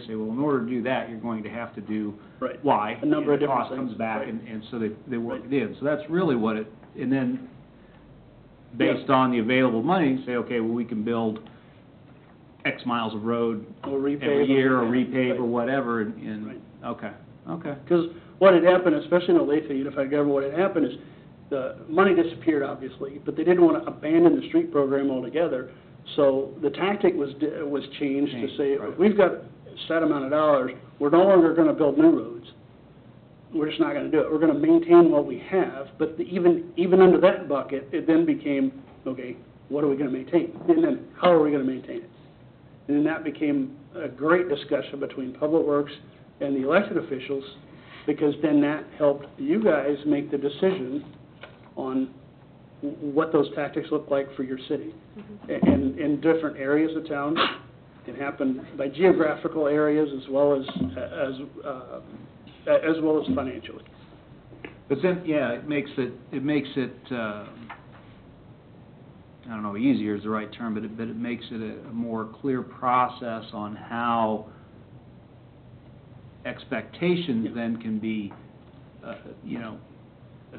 say, well, in order to do that, you're going to have to do Right. Y. A number of and the different cost comes things, back, right. and so they work Right. it in. So that's really what it, and then, based on the available money, say, okay, well, we can build X miles of road Or repave every year, or them, repave, right. or whatever, and, Right. okay. Because what had happened, especially in the Olathe Unified Government, what had happened is the money disappeared, obviously, but they didn't want to abandon the street program altogether. So the tactic was changed to say, Right. if we've got a set amount of dollars, we're no longer going to build new roads. We're just not going to do it. We're going to maintain what we have, but even under that bucket, it then became, okay, what are we going to maintain? And then how are we going to maintain it? And then that became a great discussion between Public Works and the elected officials, because then that helped you guys make the decision on what those tactics look like for your city. And in different areas of town, it happened by geographical areas as well as financially. But then, yeah, it makes it, I don't know, easier is the right term, but it makes it a more clear process on how expectations then can be,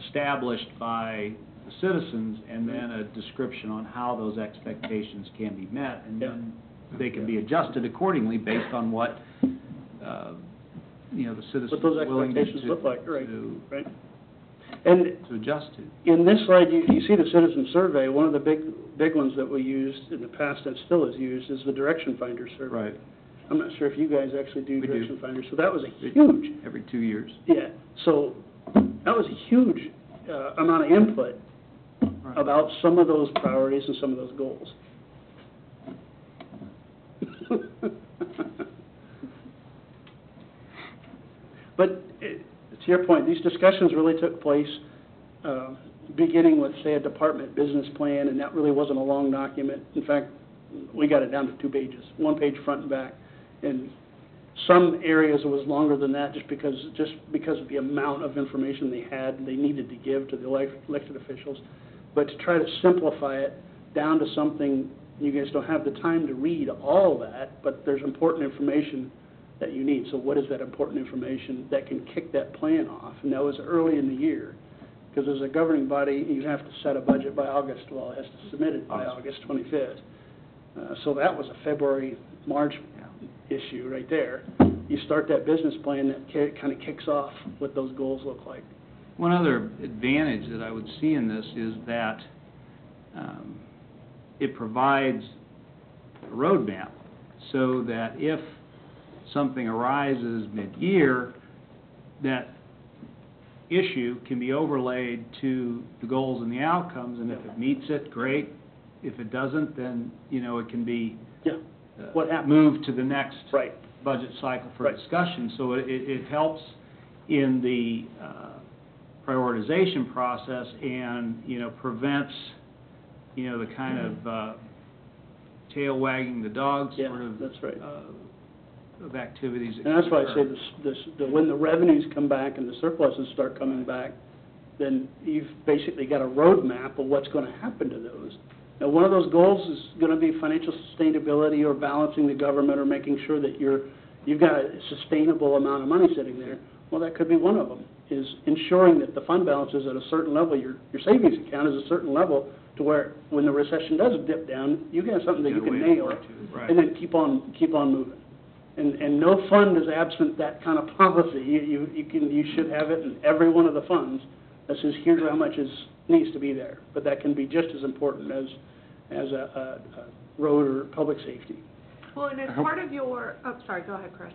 established by the citizens, and then a description on how those expectations can be met, and then they can be adjusted accordingly based on what, the citizens What those are willing to, expectations look like, right, to, right. And to adjust to. in this slide, you see the citizen survey. One of the big ones that we used in the past and still is used is the Direction Finder survey. Right. I'm not sure if you guys actually do We do. Direction Finder, so that was a huge, Every 2 years. yeah, so that was a huge amount of input Right. about some of those priorities and some of those goals. But to your point, these discussions really took place beginning with, say, a department business plan, and that really wasn't a long document. In fact, we got it down to 2 pages, 1 page front and back. And some areas it was longer than that just because of the amount of information they needed to give to the elected officials. But to try to simplify it down to something, you guys don't have the time to read all that, but there's important information that you need. So what is that important information that can kick that plan off? And that was early in the year, because as a governing body, you have to set a budget by August. Well, it has to submit it by August 25th. So that was a February, March issue right there. You start that business plan, that kind of kicks off what those goals look like. One other advantage that I would see in this is that it provides a roadmap, so that if something arises mid-year, that issue can be overlaid to the goals and the outcomes, and if it meets it, great. If it doesn't, then, it can be What happened? moved to the next Right. budget cycle for Right. discussion. So it helps in the prioritization process, and, prevents, the kind of tail wagging the dog Yeah, sort of that's right. of activities. And that's why I say when the revenues come back and the surpluses start coming back, then you've basically got a roadmap of what's going to happen to those. Now, one of those goals is going to be financial sustainability, or balancing the government, or making sure that you've got a sustainable amount of money sitting there. Well, that could be one of them, is ensuring that the fund balance is at a certain level, your savings account is a certain level, to where when the recession does dip down, you have something that you can nail, Right. and then keep on moving. And no fund is absent that kind of policy. You should have it in every one of the funds that says, here's how much needs to be there. But that can be just as important as a road or public safety. Well, and as part of your, oh, sorry, go ahead, Chris.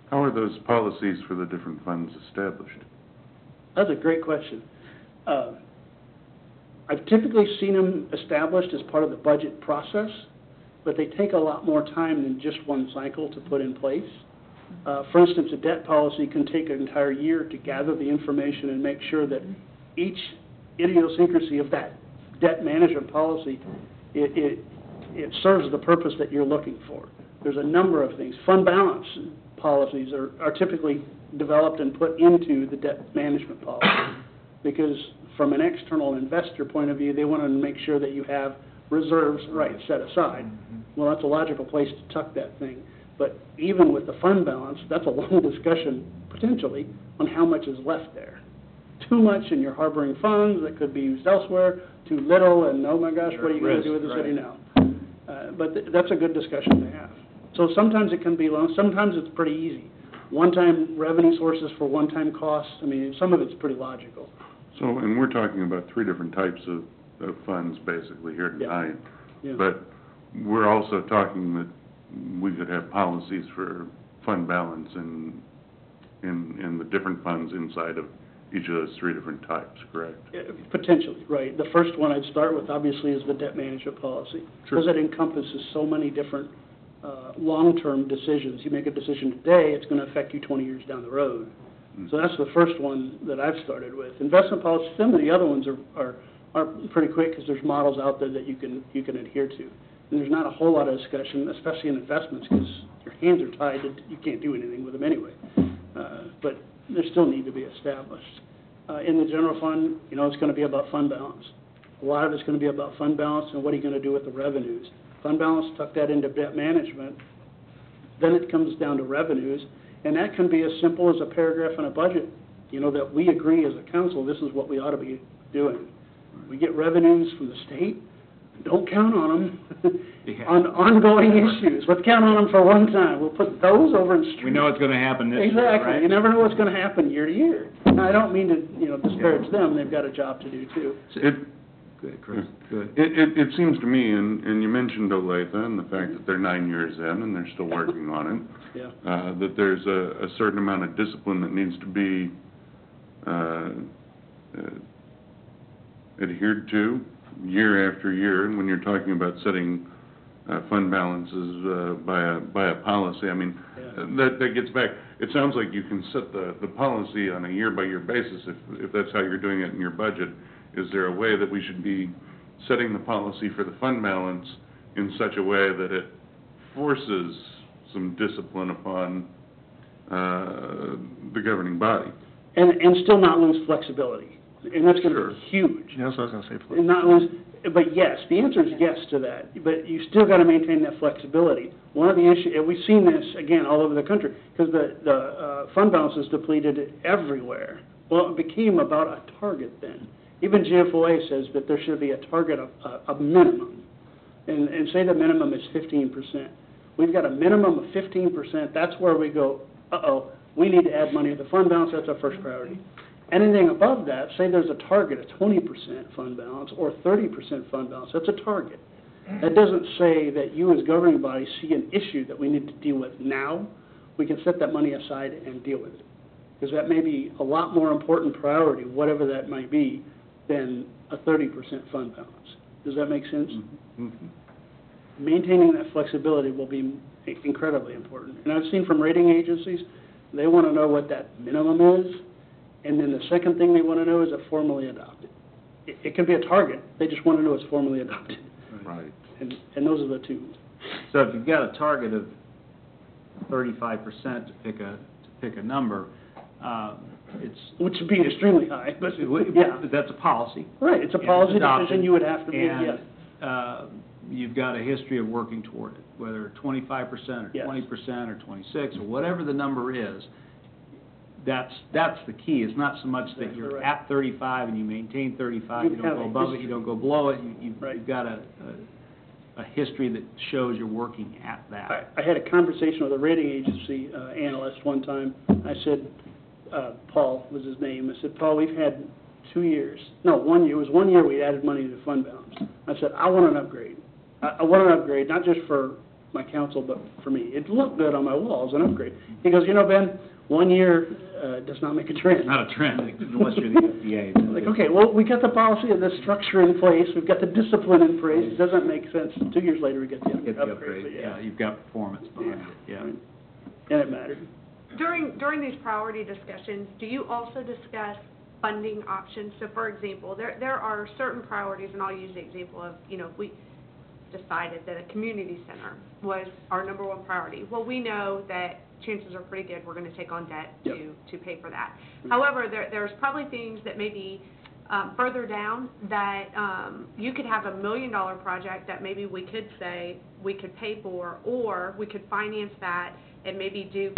How are those policies for the different funds established? That's a great question. I've typically seen them established as part of the budget process, but they take a lot more time than just one cycle to put in place. For instance, a debt policy can take an entire year to gather the information and make sure that each idiosyncrasy of that debt management policy, it serves the purpose that you're looking for. There's a number of things. Fund balance policies are typically developed and put into the debt management policy, because from an external investor point of view, they want to make sure that you have reserves set aside. Well, that's a logical place to tuck that thing. But even with the fund balance, that's a long discussion, potentially, on how much is left there. Too much and you're harboring funds that could be used elsewhere, too little, and oh my gosh, what are you going to do with the city now? But that's a good discussion to have. So sometimes it can be long, sometimes it's pretty easy. One-time revenue sources for one-time costs, I mean, some of it's pretty logical. So, and we're talking about three different types of funds basically here tonight. Yeah. But we're also talking that we could have policies for fund balance in the different funds inside of each of those three different types, correct? Potentially, right. The first one I'd start with, obviously, is the debt management policy. Sure. Because it encompasses so many different long-term decisions. You make a decision today, it's going to affect you 20 years down the road. So that's the first one that I've started with. Investment policy, some of the other ones are pretty quick because there's models out there that you can adhere to. And there's not a whole lot of discussion, especially in investments, because your hands are tied, you can't do anything with them anyway. But they still need to be established. In the general fund, you know, it's going to be about fund balance. A lot of it's going to be about fund balance and what are you going to do with the revenues. Fund balance, tuck that into debt management. Then it comes down to revenues, and that can be as simple as a paragraph in a budget, you know, that we agree as a council, this is what we ought to be doing. We get revenues from the state, don't count on them on ongoing issues. Let's count on them for one time. We'll put those over in streets. We know it's gonna happen this year, Exactly. right? You never know what's going to happen year to year. Now, I don't mean to, you know, disparage them. They've got a job to do, too. Good, Chris, good. It seems to me, and you mentioned Olathe and the fact that they're 9 years in and they're still working on it, Yeah. that there's a certain amount of discipline that needs to be adhered to year after year. And when you're talking about setting fund balances by a policy, I mean, that gets back. It sounds like you can set the policy on a year-by-year basis if that's how you're doing it in your budget. Is there a way that we should be setting the policy for the fund balance in such a way that it forces some discipline upon the governing body? And still not lose flexibility. And that's going to be huge. That's what I was going to say. And not lose, but yes, the answer is yes to that. But you still got to maintain that flexibility. One of the issues, and we've seen this, again, all over the country, because the fund balance is depleted everywhere. Well, it became about a target then. Even GFOA says that there should be a target of a minimum, and say the minimum is 15%. We've got a minimum of 15%. That's where we go, we need to add money to the fund balance. That's our first priority. Anything above that, say there's a target of 20% fund balance or 30% fund balance, that's a target. That doesn't say that you as governing body see an issue that we need to deal with now. We can set that money aside and deal with it. Because that may be a lot more important priority, whatever that might be, than a 30% fund balance. Does that make sense? Mm-hmm. Maintaining that flexibility will be incredibly important. And I've seen from rating agencies, they want to know what that minimum is, and then the second thing they want to know is it formally adopted. It can be a target, they just want to know it's formally adopted. Right. And those are the two. So if you've got a target of 35% to pick a number, it's. Which would be extremely high, but yeah. That's a policy. Right, it's a And policy adopted, decision you would have to make, and, yes. You've got a history of working toward it, whether 25% or Yes. 20% or 26 or whatever the number is. That's the key. It's not so much that you're Correct. at 35 and you maintain 35, you You don't have go a above it, history. you don't go below it. Right. You've got a history that shows you're working at that. I had a conversation with a rating agency analyst one time. I said, Paul was his name. I said, Paul, we've had 2 years. No, 1 year. It was 1 year we added money to the fund balance. I said, I want an upgrade. I want an upgrade, not just for my council, but for me. It looked good on my walls, an upgrade. He goes, you know, Ben, 1 year does not make a trend. Not a trend, unless you're the FDA. Like, okay, well, we got the policy and the structure in place, we've got the discipline in place, it doesn't make sense. 2 years later, we get the Get the upgrade, but yeah, you've got performance behind it, yeah. And it mattered. During these priority discussions, do you also discuss funding options? So for example, there are certain priorities, and I'll use the example of, you know, if we decided that a community center was our number one priority. Well, we know that chances are pretty good we're going to take on debt Yep. to pay for that. However, there's probably things that maybe further down, that, you could have $1 million project that maybe we could say we could pay for, or we could finance that and maybe do